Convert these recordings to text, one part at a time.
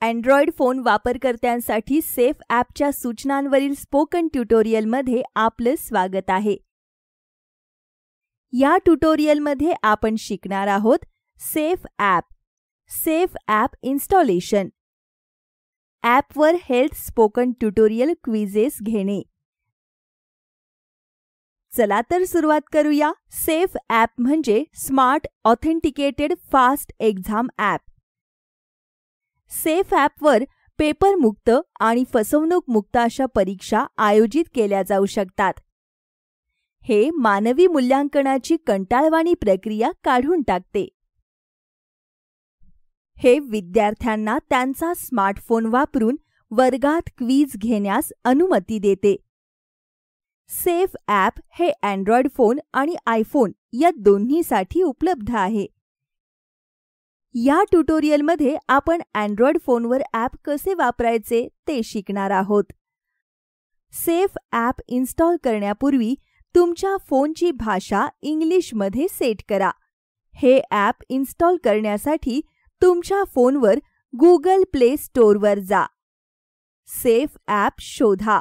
Android phone वापरकर्त्यांसाठी safe ॲपच्या सूचनांवरील spoken ट्युटोरियलमध्ये आपलं स्वागत आहे. या ट्युटोरियलमध्ये आपण शिकणार आहोत सेफ ॲप इन्स्टॉलेशन, ॲपवर हेल्थ स्पोकन ट्युटोरियल क्विझेस घेणे. चला तर सुरुवात करूया. सेफ ॲप म्हणजे smart authenticated fast exam app. Safe ॲपवर पेपरमुक्त आणि फसवणूकमुक्त अशा परीक्षा आयोजित केल्या जाऊ शकतात. हे मानवी मूल्यांकनाची कंटाळवाणी प्रक्रिया काढून टाकते. हे विद्यार्थ्यांना त्यांचा स्मार्टफोन वापरून वर्गात क्विझ घेण्यास अनुमती देते. सेफ ॲप हे अँड्रॉइड फोन आणि आयफोन या दोन्हीसाठी उपलब्ध आहे. या ट्युटोरियलमध्ये आपण अँड्रॉइड फोनवर ॲप कसे वापरायचे ते शिकणार आहोत. सेफ ॲप इन्स्टॉल करण्यापूर्वी तुमच्या फोनची भाषा इंग्लिशमध्ये सेट करा. हे ॲप इन्स्टॉल करण्यासाठी तुमच्या फोनवर गुगल प्ले स्टोअरवर जा. सेफ ॲप शोधा.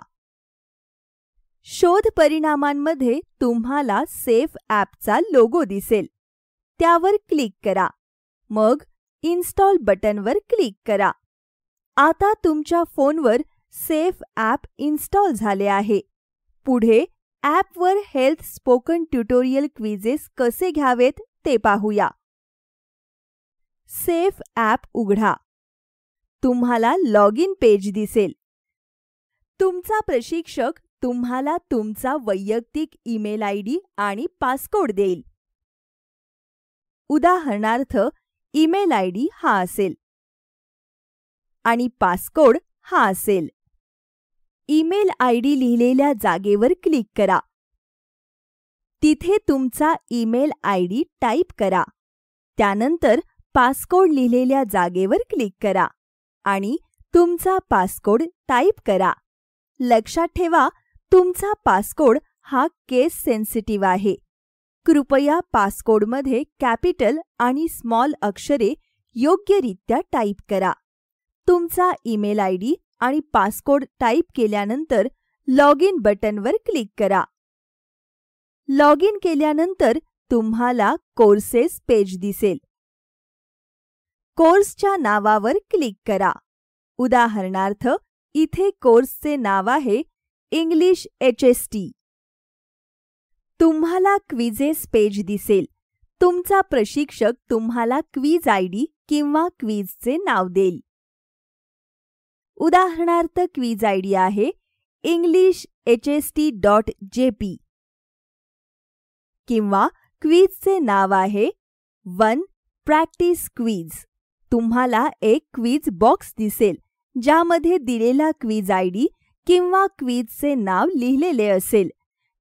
शोध परिणामांमध्ये तुम्हाला सेफ ॲपचा लोगो दिसेल. त्यावर क्लिक करा. मग इन्स्टॉल बटनवर क्लिक करा. आता तुमच्या फोनवर सेफ ॲप इन्स्टॉल झाले आहे. पुढे ॲपवर हेल्थ स्पोकन ट्युटोरियल क्विझेस कसे घ्यावेत ते पाहूया. सेफ ॲप उघडा. तुम्हाला लॉग इन पेज दिसेल. तुमचा प्रशिक्षक तुम्हाला तुमचा वैयक्तिक ईमेल आयडी आणि पासकोड देईल. उदाहरणार्थ ईमेल आयडी हा असेल आणि पासकोड हा असेल. ईमेल आयडी लिहिलेल्या जागेवर क्लिक करा. तिथे तुमचा ईमेल आयडी टाईप करा. त्यानंतर पासकोड लिहिलेल्या जागेवर क्लिक करा आणि तुमचा पासकोड टाईप करा. लक्षात ठेवा, तुमचा पासकोड हा केस सेन्सिटिव्ह आहे. कृपया पासकोडमध्ये कॅपिटल आणि स्मॉल अक्षरे योग्यरित्या टाईप करा. तुमचा ईमेल आयडी आणि पासकोड टाईप केल्यानंतर लॉग इन बटनवर क्लिक करा. लॉग इन केल्यानंतर तुम्हाला कोर्सेस पेज दिसेल. कोर्सच्या नावावर क्लिक करा. उदाहरणार्थ इथे कोर्सचे नाव आहे इंग्लिश HST. तुम्हाला क्विझेस पेज दिसेल. तुमचा प्रशिक्षक तुम्हाला क्विझ आयडी किंवा क्विझचे नाव देईल. उदाहरणार्थ क्विझ आयडी आहे englishhst.jp किंवा क्विझचे नाव आहे 1 प्रॅक्टिस क्विझ. तुम्हाला एक क्विझ बॉक्स दिसेल ज्यामध्ये दिलेला क्विझ आयडी किंवा क्विझचे नाव लिहिलेले असेल.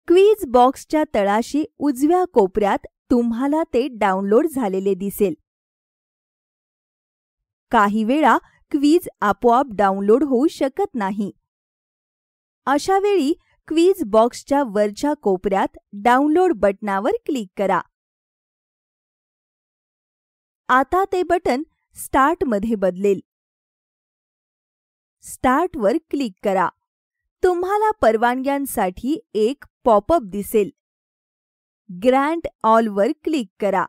क्विझ बॉक्सच्या तळाशी उजव्या कोपऱ्यात तुम्हाला ते डाउनलोड झालेले दिसेल. काही वेळा क्विझ आपोआप डाउनलोड होऊ शकत नाही. अशा वेळी क्विझ बॉक्सच्या वरच्या कोपऱ्यात डाउनलोड बटनावर क्लिक करा. आता ते बटन स्टार्टमध्ये बदलेल. स्टार्टवर क्लिक करा. तुम्हाला परवानग्यांसाठी एक पॉपअप दिसेल. ग्रँट ऑलवर क्लिक करा.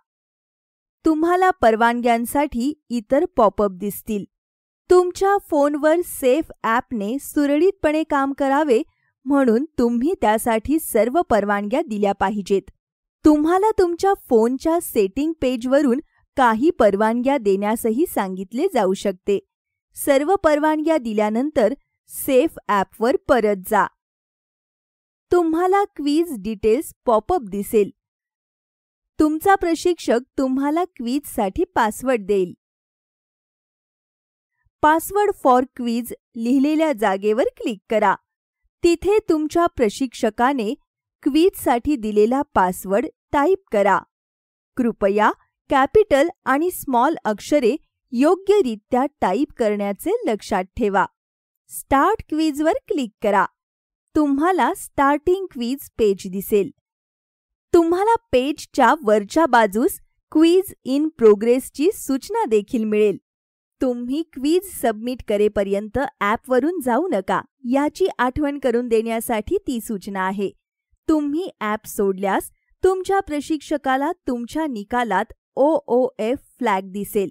तुम्हाला परवानग्यांसाठी इतर पॉपअप दिसतील. तुमच्या फोनवर सेफ ॲपने सुरळीतपणे काम करावे म्हणून तुम्ही त्यासाठी सर्व परवानग्या दिल्या पाहिजेत. तुम्हाला तुमच्या फोनच्या सेटिंग पेजवरून काही परवानग्या देण्यासही सांगितले जाऊ शकते. सर्व परवानग्या दिल्यानंतर सेफ ॲपवर परत जा. तुम्हाला क्विझ डिटेल्स पॉपअप दिसेल. तुमचा प्रशिक्षक तुम्हाला क्विझसाठी पासवर्ड देईल. पासवर्ड फॉर क्विझ लिहिलेल्या जागेवर क्लिक करा. तिथे तुमच्या प्रशिक्षकाने क्विझसाठी दिलेला पासवर्ड टाईप करा. कृपया कॅपिटल आणि स्मॉल अक्षरे योग्यरित्या टाईप करण्याचे लक्षात ठेवा. स्टार्ट क्विझवर क्लिक करा. तुम्हाला स्टार्टिंग क्विझ पेज दिसेल. तुम्हाला पेजच्या वरच्या बाजूस क्विझ इन प्रोग्रेसची सूचना देखील मिळेल. तुम्ही क्विज सबमिट करेपर्यंत ॲपवरून जाऊ नका याची आठवण करून देण्यासाठी ती सूचना आहे. तुम्ही ॲप सोडल्यास तुमच्या प्रशिक्षकाला तुमच्या निकालात OOF फ्लॅग दिसेल.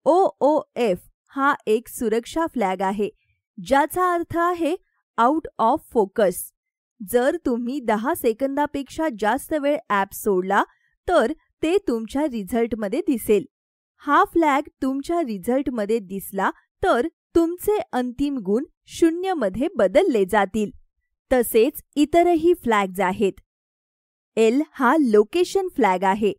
OOF हा एक सुरक्षा फ्लॅग आहे, ज्याचा अर्थ आहे आउट ऑफ फोकस. जर तुम्ही 10 सेकंदापेक्षा जास्त वेळ ॲप सोडला तर ते तुमच्या रिझल्टमध्ये दिसेल. हा फ्लॅग तुमच्या रिझल्टमध्ये दिसला तर तुमचे अंतिम गुण 0 मध्ये बदलले जातील. तसेच इतरही फ्लॅग्ज आहेत. L हा लोकेशन फ्लॅग आहे.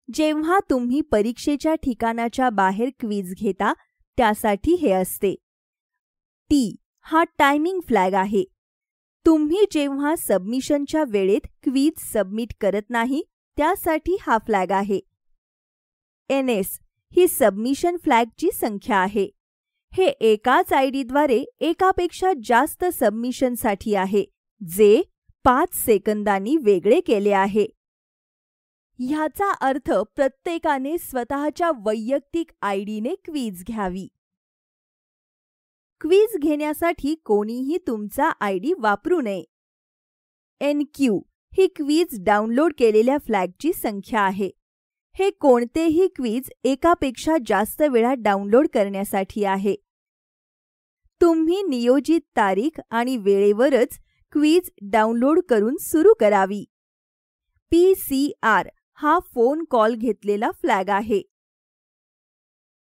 जेव्हा तुम्ही परीक्षेच्या ठिकाणाच्या बाहेर क्विज घेता त्यासाठी हे असते. T हा टायमिंग फ्लॅग आहे. तुम्ही जेव्हा सबमिशनच्या वेळेत क्विज सबमिट करत नाही त्यासाठी हा फ्लॅग आहे. NS ही सबमिशन फ्लॅगची संख्या आहे. हे एकाच आयडीद्वारे एकापेक्षा जास्त सबमिशनसाठी आहे, जे 5 सेकंदांनी वेगळे केले आहे. ह्याचा अर्थ प्रत्येकाने स्वतःच्या वैयक्तिक आयडीने क्विज घ्यावी. क्विज घेण्यासाठी कोणीही तुमचा आयडी वापरू नये. NQ ही क्विज डाउनलोड केलेल्या फ्लॅगची संख्या आहे. हे कोणतेही क्विज एकापेक्षा जास्त वेळा डाउनलोड करण्यासाठी आहे. तुम्ही नियोजित तारीख आणि वेळेवरच क्विज डाउनलोड करून सुरू करावी. PCR हा फोन कॉल घेतलेला फ्लॅग आहे.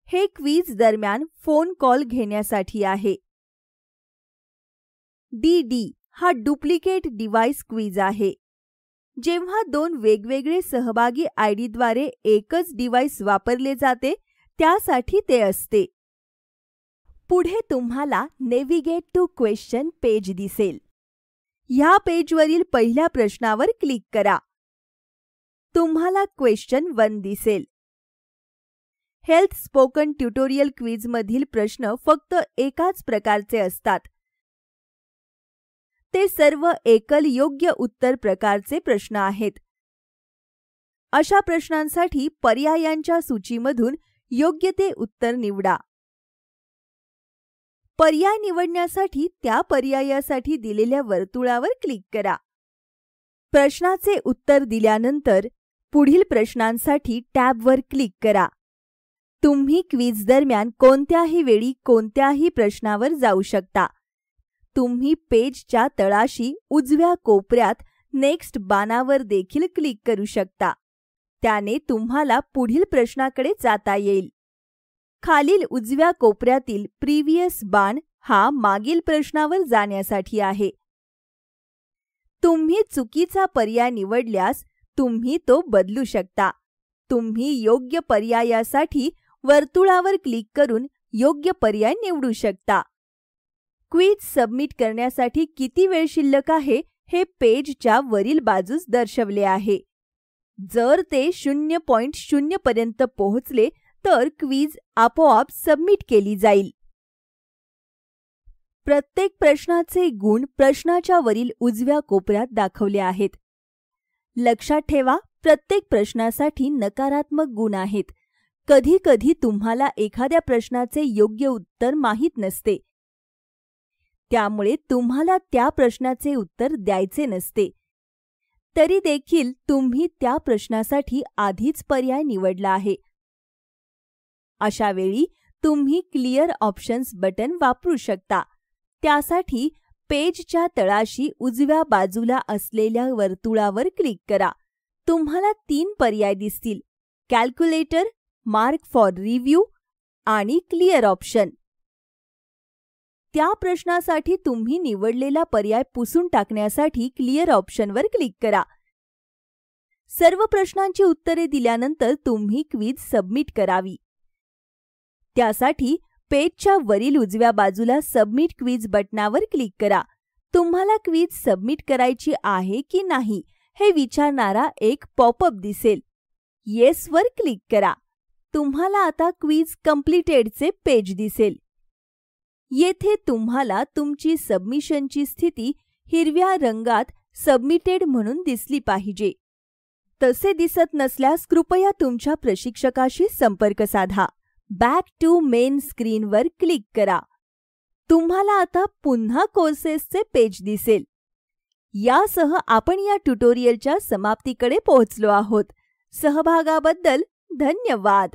हे क्विज दरम्यान फोन कॉल घेण्यासाठी आहे. DD हा डुप्लिकेट डिव्हाइस क्विज आहे. जेव्हा 2 वेगवेगळे सहभागी आयडीद्वारे एकच डिव्हाइस वापरले जाते त्यासाठी ते असते. पुढे तुम्हाला नेव्हिगेट टू क्वेश्चन पेज दिसेल. ह्या पेजवरील पहिल्या प्रश्नावर क्लिक करा. तुम्हाला क्वेश्चन 1 दिसेल. हेल्थ स्पोकन ट्युटोरियल क्विजमधील प्रश्न फक्त एकाच प्रकारचे असतात. ते सर्व एकल योग्य उत्तर प्रकारचे प्रश्न आहेत. अशा प्रश्नांसाठी पर्यायांच्या सूचीमधून योग्य ते उत्तर निवडा. पर्याय निवडण्यासाठी त्या पर्यायासाठी दिलेल्या वर्तुळावर क्लिक करा. प्रश्नाचे उत्तर दिल्यानंतर पुढील प्रश्नांसाठी टॅबवर क्लिक करा. तुम्ही क्विज दरम्यान कोणत्याही वेळी कोणत्याही प्रश्नावर जाऊ शकता. तुम्ही पेजच्या तळाशी उजव्या कोपऱ्यात नेक्स्ट बाणावर देखील क्लिक करू शकता. त्याने तुम्हाला पुढील प्रश्नाकडे जाता येईल. खालील उजव्या कोपऱ्यातील प्रिव्हियस बाण हा मागील प्रश्नावर जाण्यासाठी आहे. तुम्ही चुकीचा पर्याय निवडल्यास तुम्ही तो बदलू शकता. तुम्ही योग्य पर्यायासाठी वर्तुळावर क्लिक करून योग्य पर्याय निवडू शकता. क्विज सबमिट करण्यासाठी किती वेळ शिल्लक आहे हे पेजच्या वरील बाजूस दर्शवले आहे. जर ते 0.0 पर्यंत पोहोचले तर क्विज आपोआप सबमिट केली जाईल. प्रत्येक प्रश्नाचे गुण प्रश्नाच्या वरील उजव्या कोपऱ्यात दाखवले आहेत. लक्षात ठेवा, प्रत्येक प्रश्नासाठी नकारात्मक गुण आहेत. कधी-कधी तुम्हाला एखाद्या प्रश्नाचे योग्य उत्तर माहीत नसते. त्यामुळे तुम्हाला त्या प्रश्नाचे उत्तर द्यायचे नसते. तरी देखील तुम्ही त्या प्रश्नासाठी आधीच पर्याय निवडला आहे. अशा वेळी तुम्ही क्लिअर ऑप्शन्स बटन वापरू शकता. त्यासाठी पेजच्या तळाशी उजव्या बाजूला असलेल्या वर्तुळावर क्लिक करा. तुम्हाला 3 पर्याय दिसतील: कॅल्क्युलेटर, मार्क फॉर रिव्ह्यू आणि क्लिअर ऑप्शन. त्या प्रश्नासाठी तुम्ही निवडलेला पर्याय पुसून टाकण्यासाठी क्लिअर ऑप्शनवर क्लिक करा. सर्व प्रश्नांची उत्तरे दिल्यानंतर तुम्ही क्विज सबमिट करावी. त्यासाठी पेजच्या वरील उजव्या बाजूला सबमिट क्विज बटनावर क्लिक करा. तुम्हाला क्विज सबमिट करायची आहे की नाही हे विचारणारा एक पॉपअप दिसेल. येस वर क्लिक करा. तुम्हाला आता क्विज कंप्लीटेडचे पेज दिसेल. येथे तुम्हाला तुमची सबमिशनची स्थिती हिरव्या रंगात सबमिटेड म्हणून दिसली पाहिजे. तसे दिसत नसल्यास कृपया तुमच्या प्रशिक्षकाशी संपर्क साधा. बॅक टू मेन स्क्रीनवर क्लिक करा. तुम्हाला आता पुन्हा कोर्सेसचे पेज दिसेल. यासह आपण या ट्युटोरियलच्या समाप्तीकडे पोहोचलो आहोत. सहभागाबद्दल धन्यवाद.